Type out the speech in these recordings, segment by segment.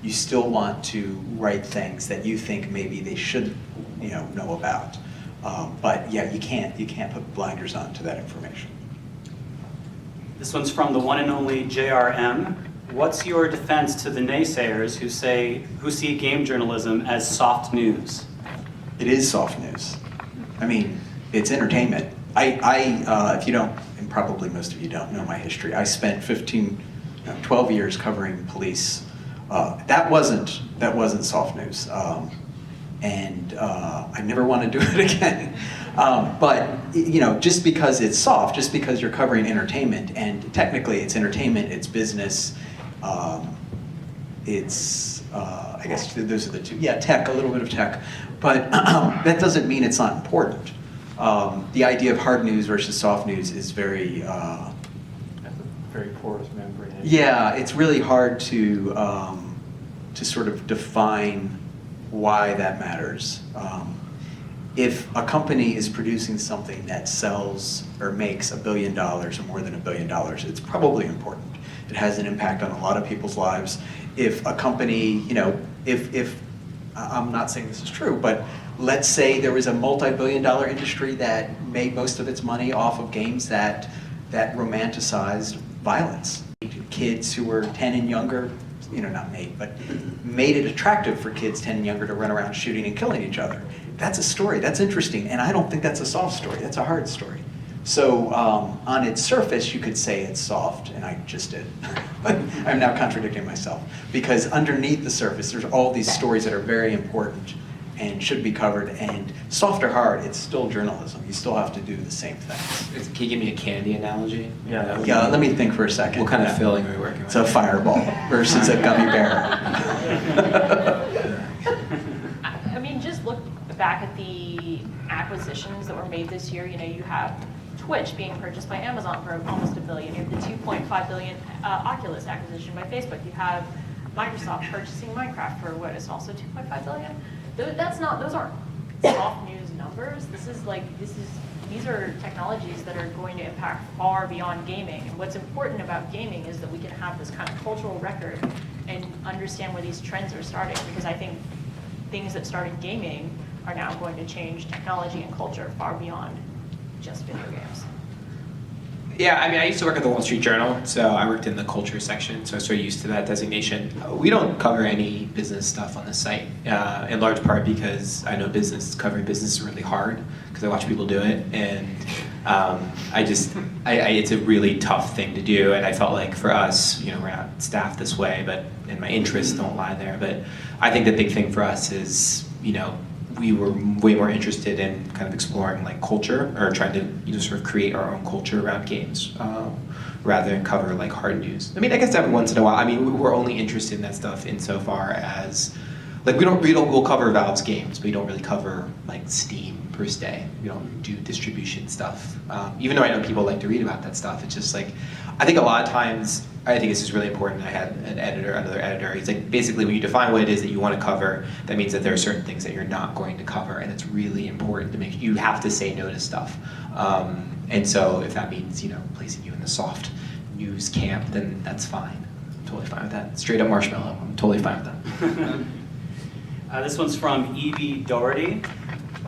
you still want to write things that you think maybe they should, know about. But yeah, you can't put blinders on to that information. This one's from the one and only JRM. What's your defense to the naysayers who see game journalism as soft news? It is soft news. I mean, it's entertainment. If you don't, and probably most of you don't know my history, I spent 12 years covering police. That wasn't soft news. And I never want to do it again. But just because it's soft, just because you're covering entertainment, and technically it's entertainment, it's business, it's I guess those are the two. Yeah, tech, a little bit of tech, but that doesn't mean it's not important. The idea of hard news versus soft news is very porous membrane. Yeah, it's really hard to sort of define why that matters. If a company is producing something that sells or makes $1 billion or more than $1 billion, it's probably important. It has an impact on a lot of people's lives. If a company, if I'm not saying this is true, but let's say there was a multi-billion-dollar industry that made most of its money off of games that romanticized violence. Kids who were 10 and younger, not made, but made it attractive for kids 10 and younger to run around shooting and killing each other. That's a story, that's interesting, and I don't think that's a soft story, that's a hard story. So on its surface, you could say it's soft, and I just did. But I'm now contradicting myself, because underneath the surface, there's all these stories that are very important and should be covered, and soft or hard, it's still journalism. You still have to do the same things. Can you give me a candy analogy? Yeah, let me think for a second. What kind of filling are we working with? It's a fireball versus a gummy bear. I mean, just look back at the acquisitions that were made this year. You have Twitch being purchased by Amazon for almost $1 billion. You have the $2.5 billion Oculus acquisition by Facebook. You have Microsoft purchasing Minecraft for what is also $2.5 billion. Those aren't soft news numbers. These are technologies that are going to impact far beyond gaming. And what's important about gaming is that we can have this kind of cultural record and understand where these trends are starting, because I think things that started gaming are now going to change technology and culture far beyond just video games. Yeah, I mean, I used to work at the Wall Street Journal, so I worked in the culture section, so I was sort of used to that designation. We don't cover any business stuff on the site, in large part because I know covering business is really hard, because I watch people do it, and it's a really tough thing to do, and I felt like for us, we're not staffed this way, and my interests don't lie there, but I think the big thing for us is, we were way more interested in kind of exploring like culture, or trying to sort of create our own culture around games, rather than cover like hard news. I mean, I guess every once in a while. I mean, we're only interested in that stuff insofar as like we'll cover Valve's games, but we don't really cover like Steam per se. We don't do distribution stuff. Even though I know people like to read about that stuff, it's just like I think a lot of times. I think this is really important. I had another editor. He's like, basically, when you define what it is that you want to cover, that means that there are certain things that you're not going to cover, and it's really important to you have to say no to stuff. And so, if that means placing you in the soft news camp, then that's fine. I'm totally fine with that. Straight up marshmallow. I'm totally fine with that. This one's from Evie Doherty.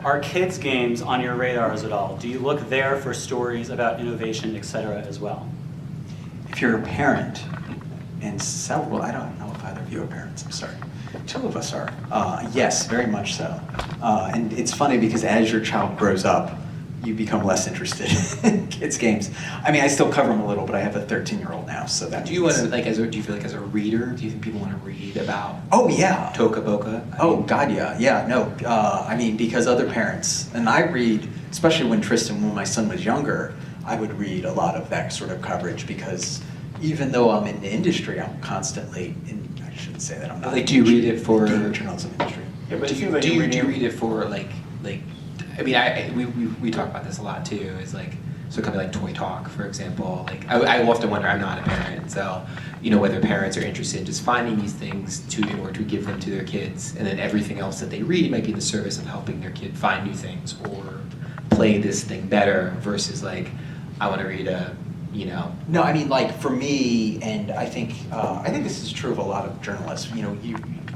Are kids' games on your radars at all? Do you look there for stories about innovation, etc. as well? If you're a parent, and several, I don't know if either of you are parents, I'm sorry. 2 of us are. Yes, very much so. And it's funny because as your child grows up, you become less interested in kids' games. I mean, I still cover them a little, but I have a 13-year-old now, so that. Do you want to do you feel like as a reader, do you think people want to read about? Oh yeah. Toca Boca? God, yeah, no. I mean, because other parents, and I read, especially when my son was younger, I would read a lot of that sort of coverage, because even though I'm in the industry, I'm constantly I shouldn't say that I'm not. Like, do you read it for the journalism industry? Yeah, but do you read it for like? I mean, we talk about this a lot too. Is like, so kind of like Toy Talk, for example. Like, I often wonder. I'm not a parent, so whether parents are interested in just finding these things in order to give them to their kids, and then everything else that they read might be in the service of helping their kid find new things or play this thing better, versus like, I want to read a you know? No, I mean, like, for me, and I think this is true of a lot of journalists, you know,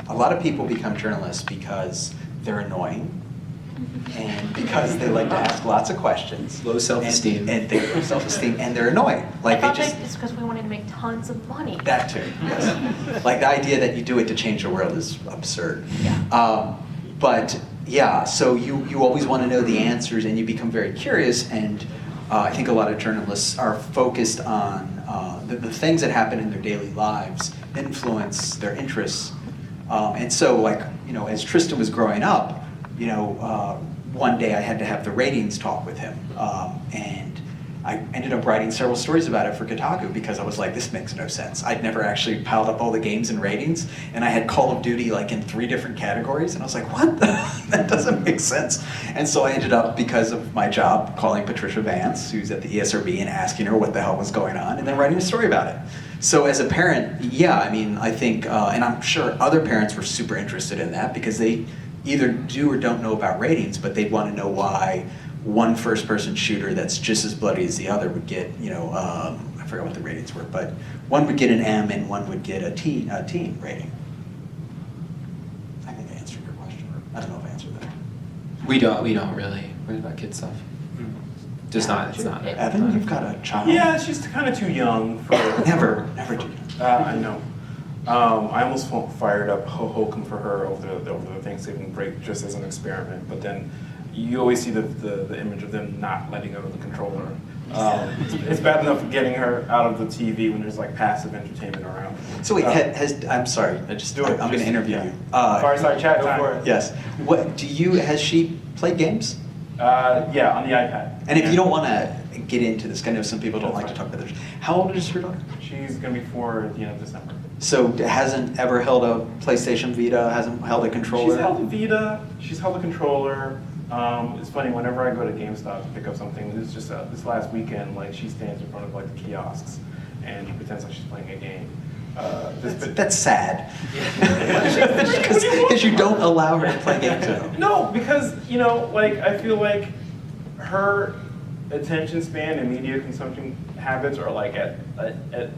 a lot of people become journalists because they're annoying, and because they like to ask lots of questions. Low self-esteem. And they have low self-esteem, and they're annoying. Like, I they thought just, it's because we wanted to make tons of money. that too, yes. Like, the idea that you do it to change the world is absurd. Yeah. But, yeah, so you always want to know the answers, and you become very curious, and I think a lot of journalists are focused on the things that happen in their daily lives influence their interests. And so, like, you know, as Tristan was growing up, you know, one day I had to have the ratings talk with him. And I ended up writing several stories about it for Kotaku because I was like, this makes no sense. I'd never actually piled up all the games and ratings, and I had Call of Duty like in 3 different categories, and I was like, what? That doesn't make sense. And so I ended up, because of my job, calling Patricia Vance, who's at the ESRB, and asking her what the hell was going on, and then writing a story about it. So as a parent, yeah, I mean, I think, and I'm sure other parents were super interested in that because they either do or don't know about ratings, but they want to know why one first-person shooter that's just as bloody as the other would get, you know, I forgot what the ratings were, but one would get an M and one would get a teen rating. I think I answered your question. I don't know if I answered that. We don't really worry about kid stuff. Just not, it's not. Evan, you've got a child. Yeah, she's kind of too young for. Never too young. I know. I almost fired up hokum for her over the Thanksgiving break just as an experiment, but then you always see the image of them not letting go of the controller. It's bad enough getting her out of the TV when there's like passive entertainment around. So wait, I'm sorry, I'm going to interview you. Fireside chat go time. for it. Yes. Has she played games? Yeah, on the iPad. And if you don't want to get into this, I know some people don't like to talk about this. How old is her daughter? She's gonna be 4 at the end of December. So hasn't ever held a PlayStation Vita, hasn't held a controller? She's held a Vita, she's held a controller. It's funny, whenever I go to GameStop to pick up something, this is just this last weekend, like she stands in front of like the kiosks and she pretends like she's playing a game. That's sad. Because you don't allow her to play games at home. No, because, you know, like I feel like her attention span and media consumption habits are like at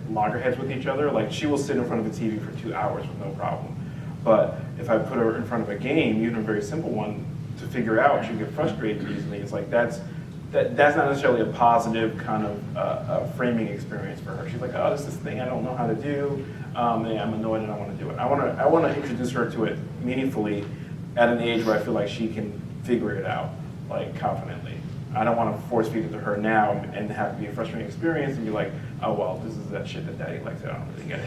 loggerheads with each other. Like she will sit in front of a TV for 2 hours with no problem. But if I put her in front of a game, even a very simple one, to figure out, she'll get frustrated easily. It's like that's not necessarily a positive kind of framing experience for her. She's like, oh, this is this thing I don't know how to do. I'm annoyed and I want to do it. I want to introduce her to it meaningfully at an age where I feel like she can figure it out, like confidently. I don't want to force feed it to her now and have it be a frustrating experience and be like, oh, well, this is that shit that daddy likes. I don't really get it.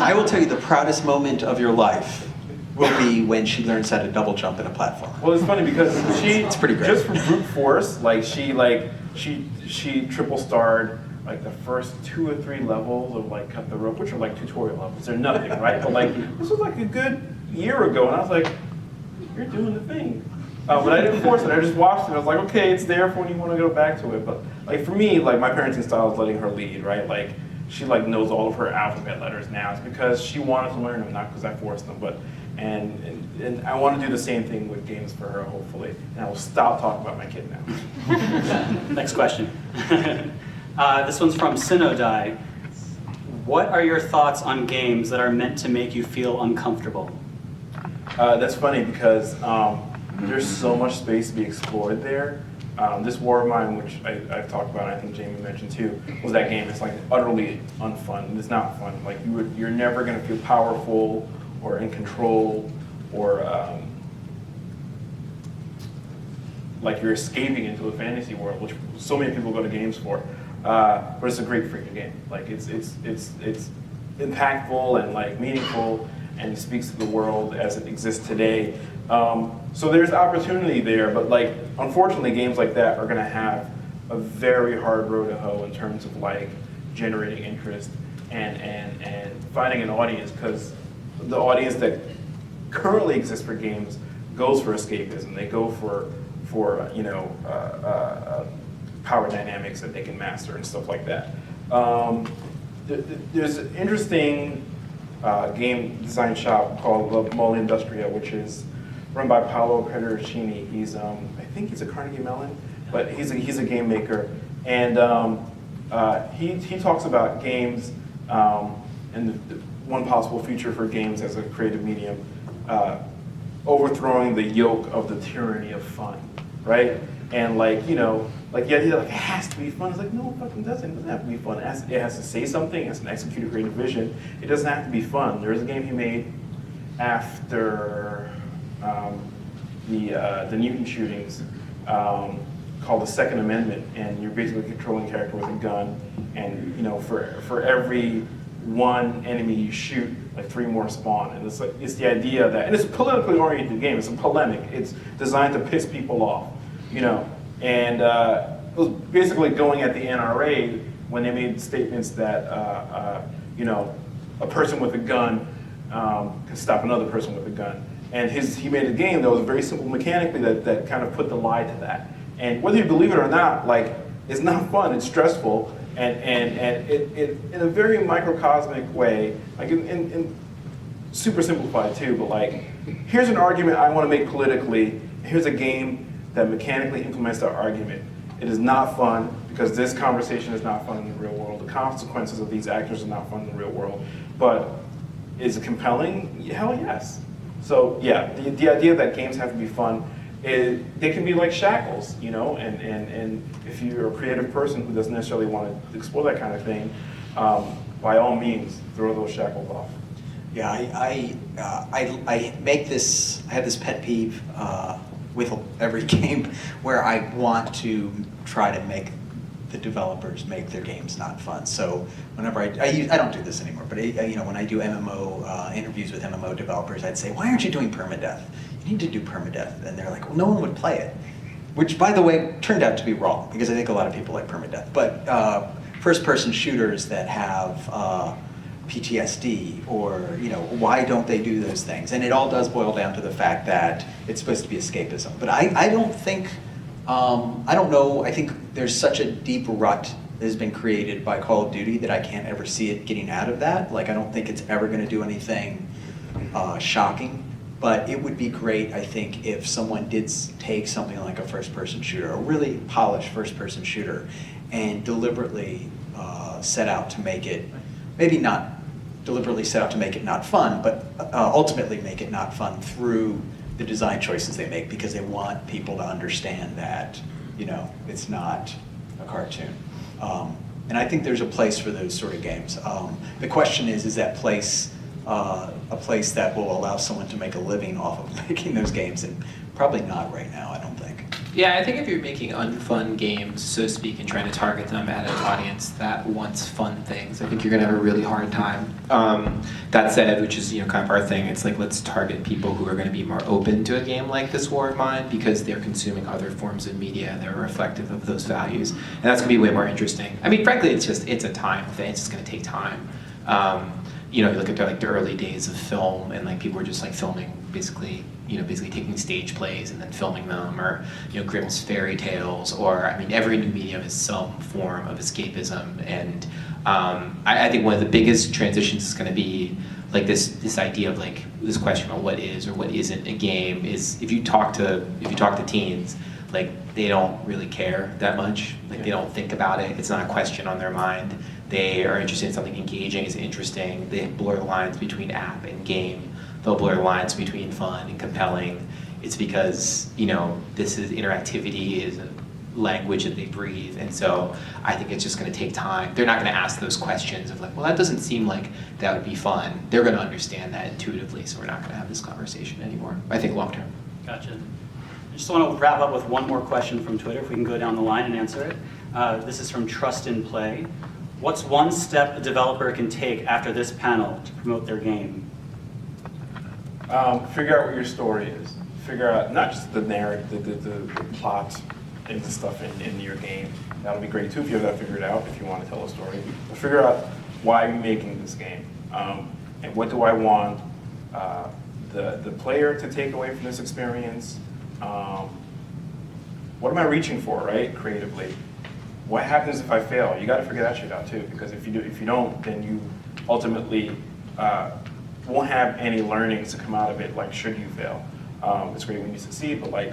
I will tell you the proudest moment of your life will be when she learns how to double jump in a platform. Well, it's funny because It's pretty great. just for brute force, like she triple starred like the first 2 or 3 levels of like Cut the Rope, which are like tutorial levels. They're nothing, right? But like this was like a good year ago, and I was like, you're doing the thing. But I didn't force it. I just watched it. I was like, okay, it's there for when you want to go back to it. But like for me, like my parenting style is letting her lead, right? Like she like knows all of her alphabet letters now. It's because she wanted to learn them, not because I forced them. But and I want to do the same thing with games for her, hopefully. And I will stop talking about my kid now. Next question. This one's from Synodai. What are your thoughts on games that are meant to make you feel uncomfortable? That's funny because there's so much space to be explored there. This War of Mine, which I've talked about, and I think Jamie mentioned too, was that game. It's like utterly unfun. It's not fun. Like you're never going to feel powerful or in control or like you're escaping into a fantasy world, which so many people go to games for. But it's a great freaking game. Like it's impactful and like meaningful, and it speaks to the world as it exists today. So there's opportunity there, but like unfortunately, games like that are going to have a very hard road to hoe in terms of like generating interest and finding an audience, because the audience that currently exists for games goes for escapism. They go for power dynamics that they can master and stuff like that. There's an interesting game design shop called Mole Industria, which is run by Paolo Pedericini. I think he's a Carnegie Mellon, but he's a game maker. And he talks about games and the one possible future for games as a creative medium, overthrowing the yoke of the tyranny of fun, right? And like, you know, like the idea like it has to be fun. It's like, no, it fucking doesn't. It doesn't have to be fun. It has to say something. It has to execute a creative vision. It doesn't have to be fun. There is a game he made after the Newton shootings called the Second Amendment, and you're basically controlling a character with a gun, and you know, for every one enemy you shoot, like 3 more spawn. And it's like, it's the idea that, and it's a politically oriented game. It's a polemic. It's designed to piss people off, you know. And it was basically going at the NRA when they made statements that you know, a person with a gun can stop another person with a gun. And he made a game that was very simple mechanically that kind of put the lie to that. And whether you believe it or not, like, it's not fun, it's stressful, and it in a very microcosmic way, like in super simplified too, but like, here's an argument I want to make politically, here's a game that mechanically implements that argument. It is not fun because this conversation is not fun in the real world. The consequences of these actors are not fun in the real world. But is it compelling? Hell yes. So yeah, the idea that games have to be fun, they can be like shackles, you know, and if you're a creative person who doesn't necessarily want to explore that kind of thing, by all means, throw those shackles off. Yeah, I have this pet peeve with every game where I want to try to make the developers make their games not fun. So whenever I don't do this anymore, but you know, when I do MMO interviews with MMO developers, I'd say, why aren't you doing permadeath? You need to do permadeath. And they're like, well, no one would play it. Which, by the way, turned out to be wrong, because I think a lot of people like permadeath. But first-person shooters that have PTSD, or, you know, why don't they do those things? And it all does boil down to the fact that it's supposed to be escapism. But I don't think, I don't know, I think there's such a deep rut that has been created by Call of Duty that I can't ever see it getting out of that. Like, I don't think it's ever going to do anything shocking. But it would be great, I think, if someone did take something like a first-person shooter, a really polished first-person shooter, and deliberately set out to make it, maybe not deliberately set out to make it not fun, but ultimately make it not fun through the design choices they make, because they want people to understand that, you know, it's not a cartoon. And I think there's a place for those sort of games. The question is that place a place that will allow someone to make a living off of making those games? And probably not right now, I don't think. Yeah, I think if you're making unfun games, so to speak, and trying to target them at an audience that wants fun things, I think you're going to have a really hard time. That said, which is, you know, kind of our thing, it's like, let's target people who are going to be more open to a game like this War of Mine, because they're consuming other forms of media that are reflective of those values. And that's going to be way more interesting. I mean, frankly, it's a time thing. It's just going to take time. You know, you look at the early days of film, and like people were just like filming basically taking stage plays and then filming them, or, you know, Grimm's fairy tales, or, I mean, every new medium is some form of escapism. And I think one of the biggest transitions is going to be like this idea of like this question about what is or what isn't a game. Is if you talk to teens, like, they don't really care that much. Like, they don't think about it. It's not a question on their mind. They are interested in something engaging, is interesting. They blur the lines between app and game. They'll blur the lines between fun and compelling. It's because, you know, this is interactivity, is a language that they breathe. And so I think it's just going to take time. They're not going to ask those questions of like, well, that doesn't seem like that would be fun. They're going to understand that intuitively, so we're not going to have this conversation anymore, I think, long term. Gotcha. I just want to wrap up with one more question from Twitter, if we can go down the line and answer it. This is from Trust in Play. What's one step a developer can take after this panel to promote their game? Figure out what your story is. Figure out not just the narrative, the plot, and the stuff in your game. That'll be great too if you have that figured out, if you want to tell a story. But figure out why you're making this game, and what do I want the player to take away from this experience. What am I reaching for, right, creatively? What happens if I fail? You got to figure that shit out too, because if you don't, then you ultimately won't have any learnings to come out of it. Like, should you fail? It's great when you succeed, but like,